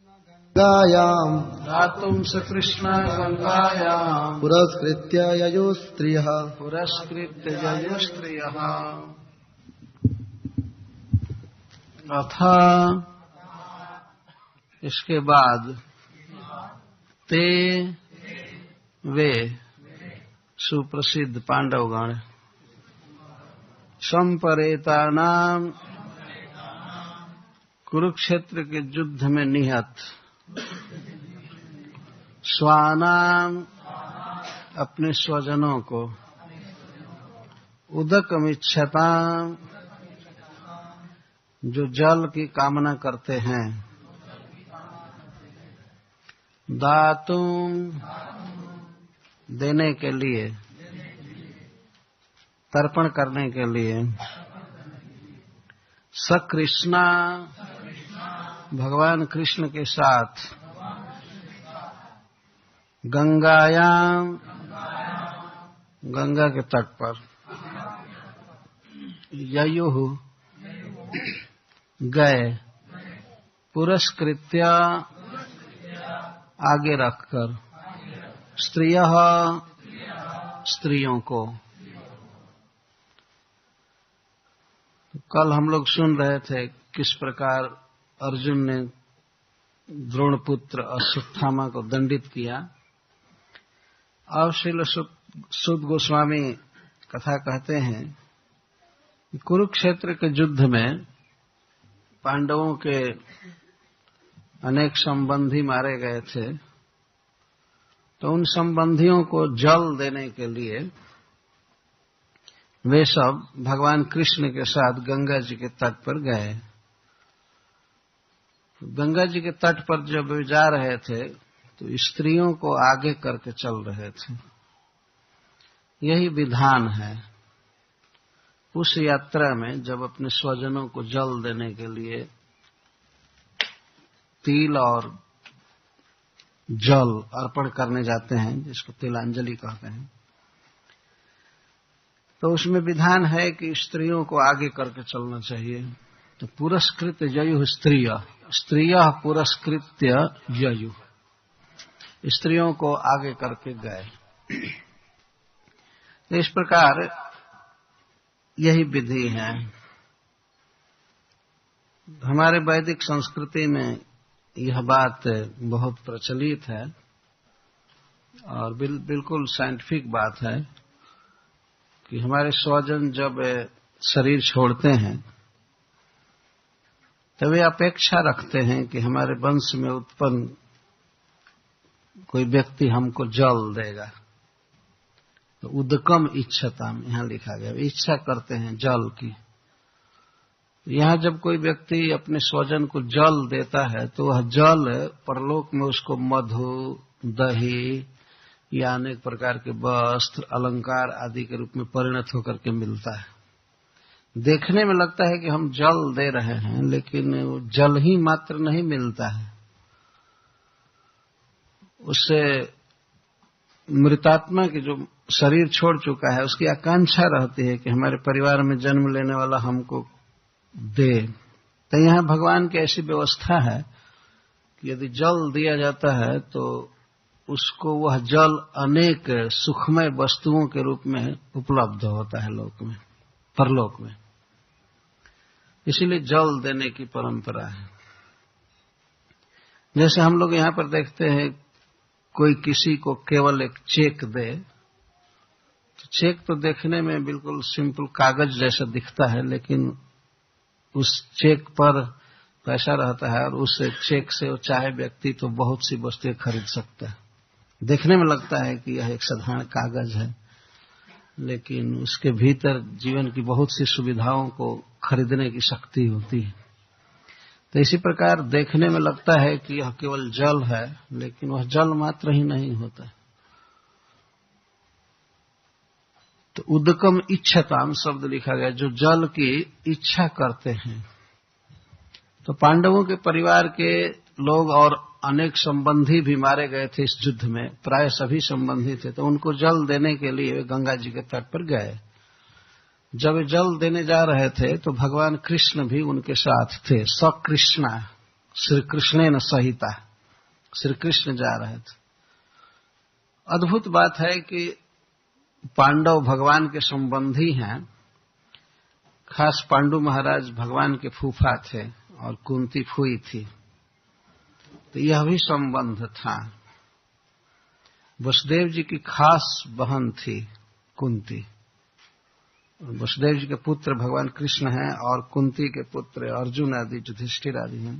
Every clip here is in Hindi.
गंगायां दातुं स कृष्ण गंगायां पुरस्कृत्य ययुः स्त्रियः पुरस्कृत्य ययुस्त्रियः अथ इसके बाद ते वे सुप्रसिद्ध पांडवगण संपरेतानाम कुरुक्षेत्र के युद्ध में निहत स्वानाम अपने स्वजनों को उदकमिच्छताम जो जल की कामना करते हैं दातुम देने के लिए तर्पण करने के लिए सकृष्णा भगवान कृष्ण के साथ गंगायाम गंगा के तट पर ययुः गए पुरस्कृत्य आगे रखकर स्त्रियः स्त्रियों को। कल हम लोग सुन रहे थे किस प्रकार अर्जुन ने द्रोणपुत्र अश्वत्थामा को दंडित किया। अब श्रील सुत गोस्वामी कथा कहते हैं कि कुरुक्षेत्र के युद्ध में पांडवों के अनेक संबंधी मारे गए थे, तो उन संबंधियों को जल देने के लिए वे सब भगवान कृष्ण के साथ गंगा जी के तट पर गए। गंगा जी के तट पर जब वे जा रहे थे तो स्त्रियों को आगे करके चल रहे थे। यही विधान है उस यात्रा में जब अपने स्वजनों को जल देने के लिए तिल और जल अर्पण करने जाते हैं, जिसको तिलांजलि कहते हैं, तो उसमें विधान है कि स्त्रियों को आगे करके चलना चाहिए। तो पुरस्कृत ययुः स्त्रियः पुरस्कृत्य ययुः, स्त्रियों को आगे करके गए। तो इस प्रकार यही विधि है। हमारे वैदिक संस्कृति में यह बात बहुत प्रचलित है और बिल्कुल साइंटिफिक बात है कि हमारे स्वजन जब शरीर छोड़ते हैं तो वे अपेक्षा रखते हैं कि हमारे वंश में उत्पन्न कोई व्यक्ति हमको जल देगा। तो उदकम इच्छताम यहाँ लिखा गया, इच्छा करते हैं जल की। यहाँ जब कोई व्यक्ति अपने स्वजन को जल देता है तो वह जल परलोक में उसको मधु, दही या अनेक प्रकार के वस्त्र, अलंकार आदि के रूप में परिणत होकर के मिलता है। देखने में लगता है कि हम जल दे रहे हैं, लेकिन जल ही मात्र नहीं मिलता है, उससे मृतात्मा की जो शरीर छोड़ चुका है उसकी आकांक्षा रहती है कि हमारे परिवार में जन्म लेने वाला हमको दे। तो यहाँ भगवान की ऐसी व्यवस्था है कि यदि जल दिया जाता है तो उसको वह जल अनेक सुखमय वस्तुओं के रूप में उपलब्ध होता है लोक में, परलोक में। इसीलिए जल देने की परंपरा है। जैसे हम लोग यहाँ पर देखते हैं कोई किसी को केवल एक चेक दे, तो चेक तो देखने में बिल्कुल सिंपल कागज जैसा दिखता है, लेकिन उस चेक पर पैसा रहता है और उस चेक से वो चाहे व्यक्ति तो बहुत सी वस्तुएं खरीद सकता है। देखने में लगता है कि यह एक साधारण कागज है, लेकिन उसके भीतर जीवन की बहुत सी सुविधाओं को खरीदने की शक्ति होती है। तो इसी प्रकार देखने में लगता है कि यह केवल जल है, लेकिन वह जल मात्र ही नहीं होता। तो उदकम इच्छताम शब्द लिखा गया, जो जल की इच्छा करते हैं। तो पांडवों के परिवार के लोग और अनेक संबंधी भी मारे गए थे इस युद्ध में, प्राय सभी संबंधी थे। तो उनको जल देने के लिए वे गंगा जी के तट पर गए। जब वे जल देने जा रहे थे तो भगवान कृष्ण भी उनके साथ थे। सकृष्णा श्री कृष्ण न सहिता, श्री कृष्ण जा रहे थे। अद्भुत बात है कि पांडव भगवान के संबंधी हैं, खास पांडु महाराज भगवान के फूफा थे और कुंती फूई थी, तो यह भी संबंध था। वसुदेव जी की खास बहन थी कुंती। वसुदेव जी के पुत्र भगवान कृष्ण हैं और कुंती के पुत्र अर्जुन आदि युधिष्ठिर आदि हैं,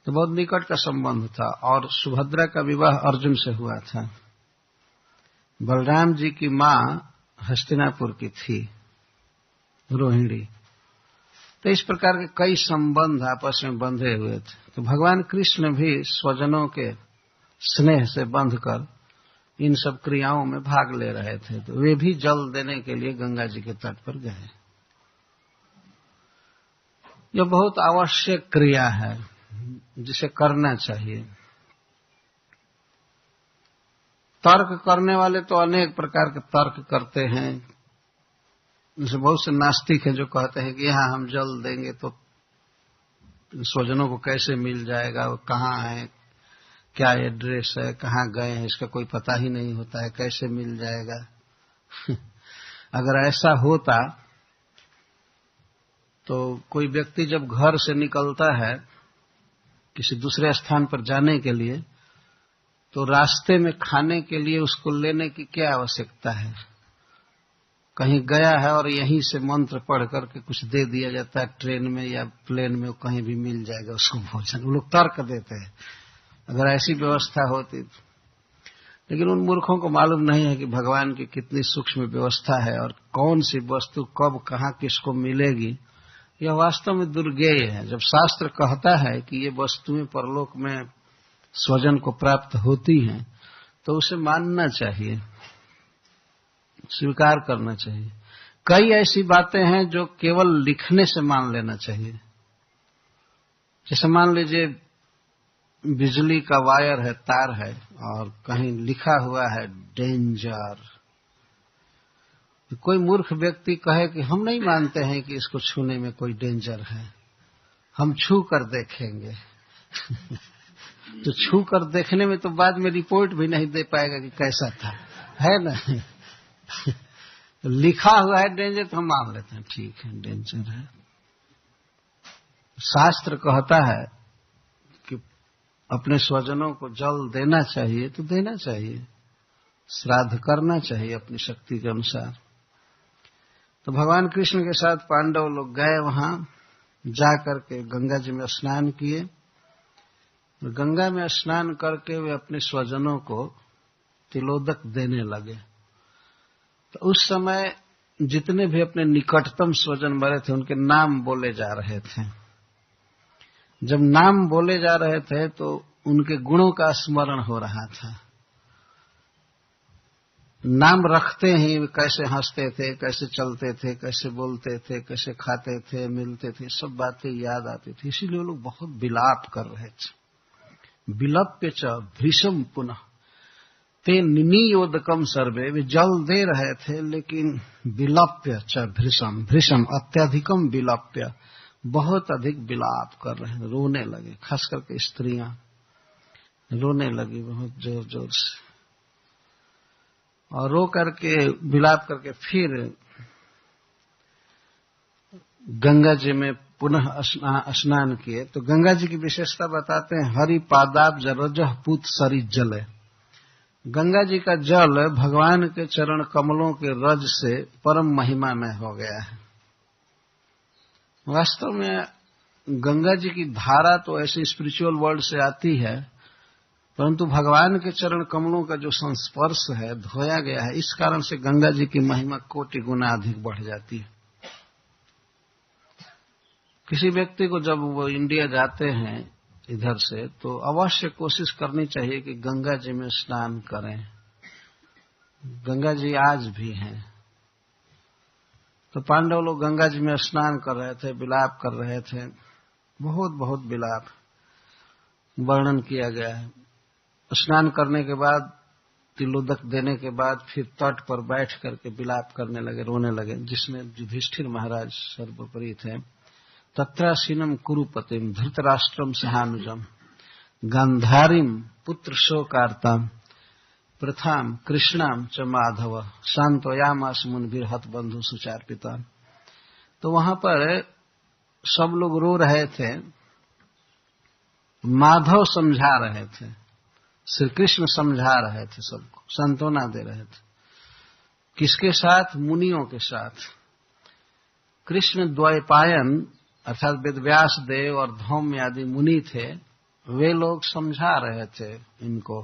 तो बहुत निकट का संबंध था। और सुभद्रा का विवाह अर्जुन से हुआ था। बलराम जी की मां हस्तिनापुर की थी, रोहिणी। तो इस प्रकार के कई संबंध आपस में बंधे हुए थे। तो भगवान कृष्ण भी स्वजनों के स्नेह से बंधकर इन सब क्रियाओं में भाग ले रहे थे, तो वे भी जल देने के लिए गंगा जी के तट पर गए। यह बहुत आवश्यक क्रिया है जिसे करना चाहिए। तर्क करने वाले तो अनेक प्रकार के तर्क करते हैं। जैसे बहुत से नास्तिक हैं जो कहते हैं कि यहाँ हम जल देंगे तो स्वजनों को कैसे मिल जाएगा, वो कहाँ है, क्या एड्रेस है, कहाँ गए हैं, इसका कोई पता ही नहीं होता है, कैसे मिल जाएगा। अगर ऐसा होता तो कोई व्यक्ति जब घर से निकलता है किसी दूसरे स्थान पर जाने के लिए, तो रास्ते में खाने के लिए उसको लेने की क्या आवश्यकता है। कहीं गया है और यहीं से मंत्र पढ़ करके कुछ दे दिया जाता है, ट्रेन में या प्लेन में कहीं भी मिल जाएगा उसको भोजन। वो लोग तर्क देते हैं अगर ऐसी व्यवस्था होती। लेकिन उन मूर्खों को मालूम नहीं है कि भगवान की कितनी सूक्ष्म व्यवस्था है और कौन सी वस्तु कब कहाँ किसको मिलेगी। यह वास्तव में दुर्गेय है। जब शास्त्र कहता है कि ये वस्तुएं परलोक में स्वजन को प्राप्त होती हैं, तो उसे मानना चाहिए, स्वीकार करना चाहिए। कई ऐसी बातें हैं जो केवल लिखने से मान लेना चाहिए। जैसे मान लीजिए बिजली का वायर है, तार है, और कहीं लिखा हुआ है डेंजर। कोई मूर्ख व्यक्ति कहे कि हम नहीं मानते हैं कि इसको छूने में कोई डेंजर है, हम छू कर देखेंगे। तो छू कर देखने में तो बाद में रिपोर्ट भी नहीं दे पाएगा कि कैसा था, है ना। लिखा हुआ है डेंजर तो हम मान लेते हैं, ठीक है डेंजर है। शास्त्र कहता है कि अपने स्वजनों को जल देना चाहिए तो देना चाहिए, श्राद्ध करना चाहिए अपनी शक्ति के अनुसार। तो भगवान कृष्ण के साथ पांडव लोग गए, वहां जाकर के गंगा जी में स्नान किए। गंगा में स्नान करके वे अपने स्वजनों को तिलोदक देने लगे। तो उस समय जितने भी अपने निकटतम स्वजन मरे थे उनके नाम बोले जा रहे थे। जब नाम बोले जा रहे थे तो उनके गुणों का स्मरण हो रहा था। नाम रखते ही कैसे हंसते थे, कैसे चलते थे, कैसे बोलते थे, कैसे खाते थे, मिलते थे, सब बातें याद आती थी। इसीलिए वो लोग बहुत विलाप कर रहे थे। विलप्य च भृशम पुनः ते निनियोदकम सर्वे। वे जल दे रहे थे लेकिन विलप्य च भृशम, भृशम अत्यधिकम विलप्य, बहुत अधिक विलाप कर रहे हैं, रोने लगे। खास करके स्त्रियां रोने लगी बहुत जोर जोर से, और रो करके विलाप करके फिर गंगा जी में पुनः स्नान किए। तो गंगा जी की विशेषता बताते हैं, हरि पादाब्ज रजः पूत सरी जल। गंगा जी का जल भगवान के चरण कमलों के रज से परम महिमा में हो गया है। वास्तव में गंगा जी की धारा तो ऐसे स्पिरिचुअल वर्ल्ड से आती है, परंतु भगवान के चरण कमलों का जो संस्पर्श है, धोया गया है, इस कारण से गंगा जी की महिमा कोटि गुना अधिक बढ़ जाती है। किसी व्यक्ति को जब वो इंडिया जाते हैं इधर से, तो अवश्य कोशिश करनी चाहिए कि गंगा जी में स्नान करें। गंगा जी आज भी हैं। तो पांडव लोग गंगा जी में स्नान कर रहे थे, विलाप कर रहे थे, बहुत बहुत विलाप वर्णन किया गया है। स्नान करने के बाद, तिलोदक देने के बाद फिर तट पर बैठ करके विलाप करने लगे, रोने लगे, जिसमें युधिष्ठिर महाराज सर्वोपरि थे। तत्रासीनम कुरुपतिम धृतराष्ट्रम सहानुजम गांधारीम पुत्र शोकार्ताम प्रथाम कृष्णाम च माधव शांतयामास मुनिभिर हत बंधु सुचार्पिता। तो वहां पर सब लोग रो रहे थे, माधव समझा रहे थे, श्री कृष्ण समझा रहे थे, सबको सांत्वना दे रहे थे। किसके साथ? मुनियों के साथ। कृष्ण द्वैपायन अर्थात वेदव्यास देव और धौम्य आदि मुनि थे, वे लोग समझा रहे थे, इनको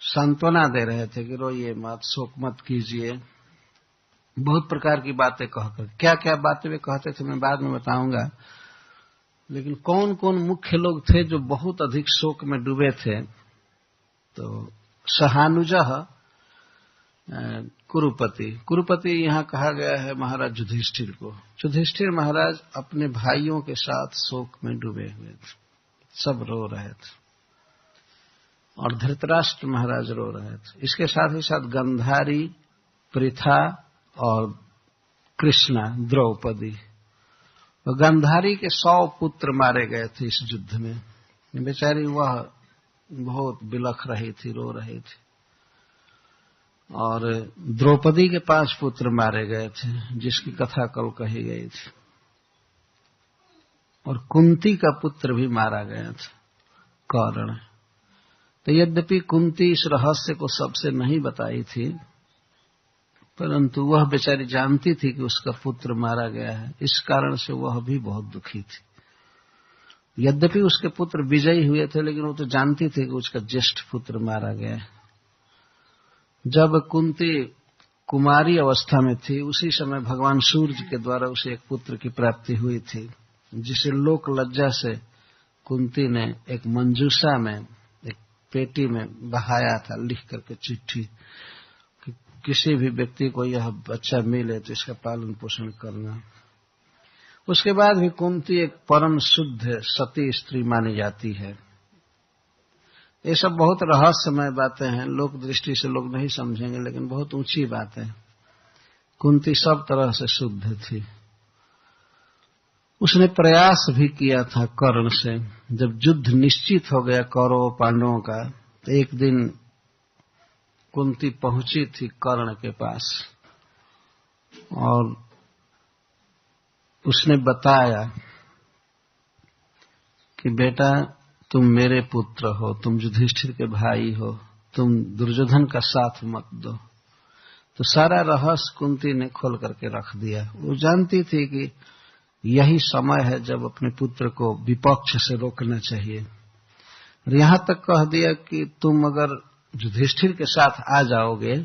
सांत्वना दे रहे थे कि रोइए मत, शोक मत कीजिए, बहुत प्रकार की बातें कहकर। क्या क्या बातें वे कहते थे मैं बाद में बताऊंगा, लेकिन कौन कौन मुख्य लोग थे जो बहुत अधिक शोक में डूबे थे? तो सहानुजः कुरुपति, कुरुपति यहाँ कहा गया है महाराज युधिष्ठिर को। युधिष्ठिर महाराज अपने भाइयों के साथ शोक में डूबे हुए थे, सब रो रहे थे, और धृतराष्ट्र महाराज रो रहे थे। इसके साथ ही साथ गंधारी, पृथा और कृष्णा, द्रौपदी। तो गंधारी के 100 पुत्र मारे गए थे इस युद्ध में। बेचारी वह बहुत बिलख रही थी, रो रही थी। और द्रौपदी के 5 पुत्र मारे गए थे, जिसकी कथा कल कही गई थी। और कुंती का पुत्र भी मारा गया था, कर्ण। तो यद्यपि कुंती इस रहस्य को सबसे नहीं बताई थी, परंतु वह बेचारी जानती थी कि उसका पुत्र मारा गया है, इस कारण से वह भी बहुत दुखी थी। यद्यपि उसके पुत्र विजयी हुए थे, लेकिन वो तो जानती थी कि उसका ज्येष्ठ पुत्र मारा गया है। जब कुंती कुमारी अवस्था में थी, उसी समय भगवान सूर्य के द्वारा उसे एक पुत्र की प्राप्ति हुई थी, जिसे लोक लज्जा से कुंती ने एक मंजूषा में, एक पेटी में बहाया था, लिख करके चिट्ठी कि किसी भी व्यक्ति को यह बच्चा मिले तो इसका पालन पोषण करना। उसके बाद भी कुंती एक परम शुद्ध सती स्त्री मानी जाती है। ये सब बहुत रहस्यमय बातें हैं, लोक दृष्टि से लोग नहीं समझेंगे, लेकिन बहुत ऊंची बातें। कुंती सब तरह से शुद्ध थी। उसने प्रयास भी किया था कर्ण से। जब युद्ध निश्चित हो गया कौरव पांडवों का, तो एक दिन कुंती पहुंची थी कर्ण के पास और उसने बताया कि बेटा तुम मेरे पुत्र हो, तुम युधिष्ठिर के भाई हो, तुम दुर्योधन का साथ मत दो। तो सारा रहस्य कुंती ने खोल करके रख दिया। वो जानती थी कि यही समय है जब अपने पुत्र को विपक्ष से रोकना चाहिए। और यहां तक कह दिया कि तुम अगर युधिष्ठिर के साथ आ जाओगे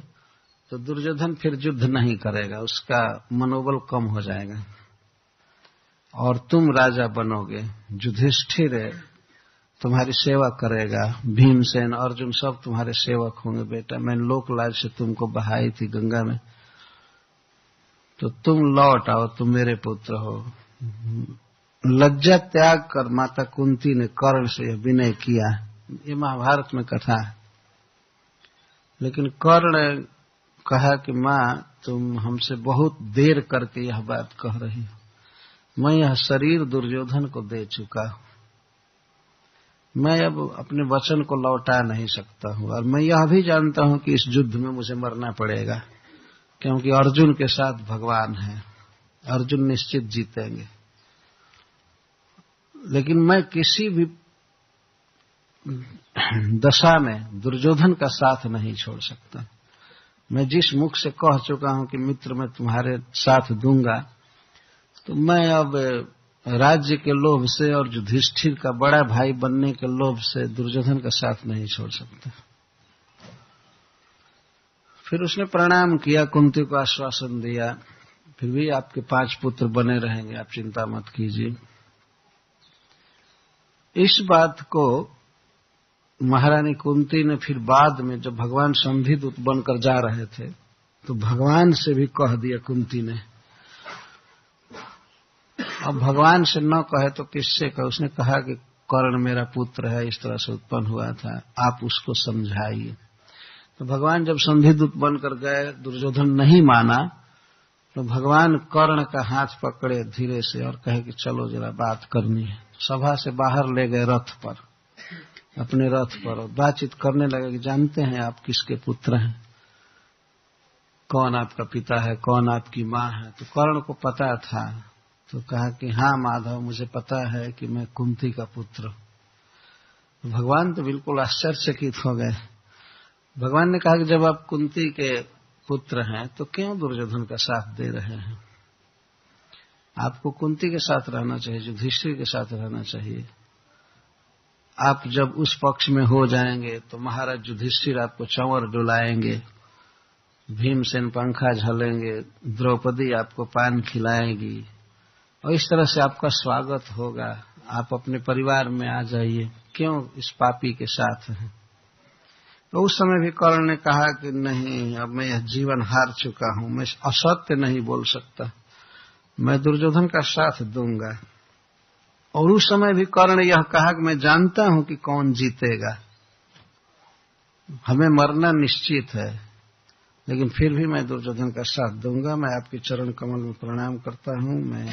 तो दुर्योधन फिर युद्ध नहीं करेगा, उसका मनोबल कम हो जाएगा और तुम राजा बनोगे। युधिष्ठिर तुम्हारी सेवा करेगा, भीमसेन, अर्जुन सब तुम्हारे सेवक होंगे। बेटा मैं लोकलाज से तुमको बहाई थी गंगा में, तो तुम लौट आओ, तुम मेरे पुत्र हो। लज्जा त्याग कर माता कुंती ने कर्ण से यह विनय किया। ये महाभारत में कथा है। लेकिन कर्ण कहा कि मां तुम हमसे बहुत देर करके यह बात कह रही हो। मैं यह शरीर दुर्योधन को दे चुका हूं, मैं अब अपने वचन को लौटा नहीं सकता हूं। और मैं यह भी जानता हूं कि इस युद्ध में मुझे मरना पड़ेगा, क्योंकि अर्जुन के साथ भगवान है, अर्जुन निश्चित जीतेंगे। लेकिन मैं किसी भी दशा में दुर्योधन का साथ नहीं छोड़ सकता। मैं जिस मुख से कह चुका हूं कि मित्र मैं तुम्हारे साथ दूंगा, तो मैं अब राज्य के लोभ से और युधिष्ठिर का बड़ा भाई बनने के लोभ से दुर्योधन का साथ नहीं छोड़ सकता। फिर उसने प्रणाम किया, कुंती को आश्वासन दिया, फिर भी आपके 5 पुत्र बने रहेंगे, आप चिंता मत कीजिए। इस बात को महारानी कुंती ने फिर बाद में जब भगवान संधिदूत बनकर जा रहे थे तो भगवान से भी कह दिया कुंती ने। अब भगवान से न कहे तो किससे कहे? उसने कहा कि कर्ण मेरा पुत्र है, इस तरह से उत्पन्न हुआ था, आप उसको समझाइए। तो भगवान जब संधिदूत बनकर गए, दुर्योधन नहीं माना, तो भगवान कर्ण का हाथ पकड़े धीरे से और कहे कि चलो जरा बात करनी है। सभा से बाहर ले गए रथ पर, अपने रथ पर, और बातचीत करने लगे कि जानते हैं आप किसके पुत्र हैं, कौन आपका पिता है, कौन आपकी माँ है। तो कर्ण को पता था, तो कहा कि हाँ माधव, मुझे पता है कि मैं कुंती का पुत्र। तो भगवान तो बिल्कुल आश्चर्यचकित हो गए। भगवान ने कहा कि जब आप कुंती के पुत्र हैं तो क्यों दुर्योधन का साथ दे रहे हैं? आपको कुंती के साथ रहना चाहिए, युधिष्ठिर के साथ रहना चाहिए। आप जब उस पक्ष में हो जाएंगे तो महाराज युधिष्ठिर आपको चंवर डुलाएंगे, भीमसेन पंखा झलेंगे, द्रौपदी आपको पान खिलाएगी और इस तरह से आपका स्वागत होगा। आप अपने परिवार में आ जाइए, क्यों इस पापी के साथ हैं? तो उस समय भी कर्ण ने कहा कि नहीं, अब मैं यह जीवन हार चुका हूं, मैं असत्य नहीं बोल सकता, मैं दुर्योधन का साथ दूंगा। और उस समय भी कर्ण यह कहा कि मैं जानता हूं कि कौन जीतेगा, हमें मरना निश्चित है, लेकिन फिर भी मैं दुर्योधन का साथ दूंगा। मैं आपके चरण कमल में प्रणाम करता हूं, मैं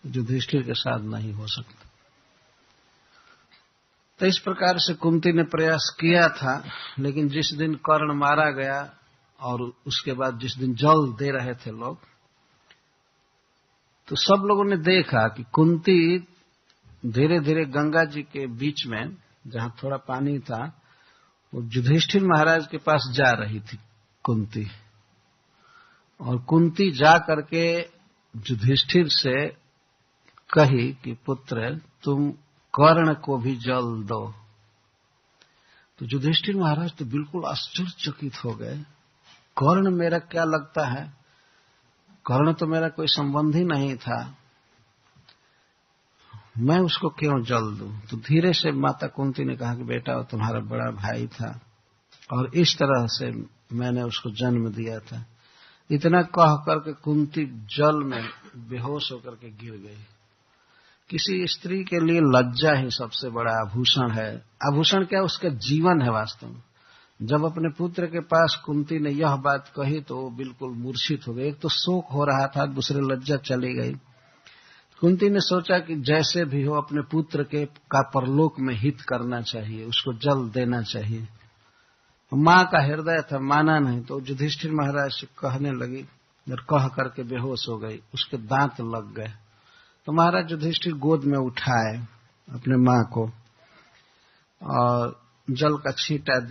युधिष्ठिर के साथ नहीं हो सकता। तो इस प्रकार से कुंती ने प्रयास किया था, लेकिन जिस दिन कर्ण मारा गया और उसके बाद जिस दिन जल दे रहे थे लोग, तो सब लोगों ने देखा कि कुंती धीरे धीरे गंगा जी के बीच में जहां थोड़ा पानी था, वो युधिष्ठिर महाराज के पास जा रही थी कुंती। और कुंती जा करके युधिष्ठिर से कही कि पुत्र, तुम कर्ण को भी जल दो। तो युधिष्ठिर महाराज तो बिल्कुल आश्चर्यचकित हो गए। कर्ण मेरा क्या लगता है? कर्ण तो मेरा कोई संबंधी नहीं था, मैं उसको क्यों जल दूं? तो धीरे से माता कुंती ने कहा कि बेटा, वो तुम्हारा बड़ा भाई था और इस तरह से मैंने उसको जन्म दिया था। इतना कह करके कुंती जल में बेहोश होकर के गिर गई। किसी स्त्री के लिए लज्जा ही सबसे बड़ा आभूषण है। आभूषण क्या, उसका जीवन है वास्तव में। जब अपने पुत्र के पास कुंती ने यह बात कही तो वो बिल्कुल मूर्छित हो गए। एक तो शोक हो रहा था, दूसरे लज्जा चली गई। कुंती ने सोचा कि जैसे भी हो अपने पुत्र के का परलोक में हित करना चाहिए, उसको जल देना चाहिए। मां का हृदय था, माना नहीं। तो युधिष्ठिर महाराज से कहने लगी और कह करके बेहोश हो गई, उसके दांत लग गए। तो महाराज युधिष्ठिर गोद में उठाए अपने मां को और जल का छींटा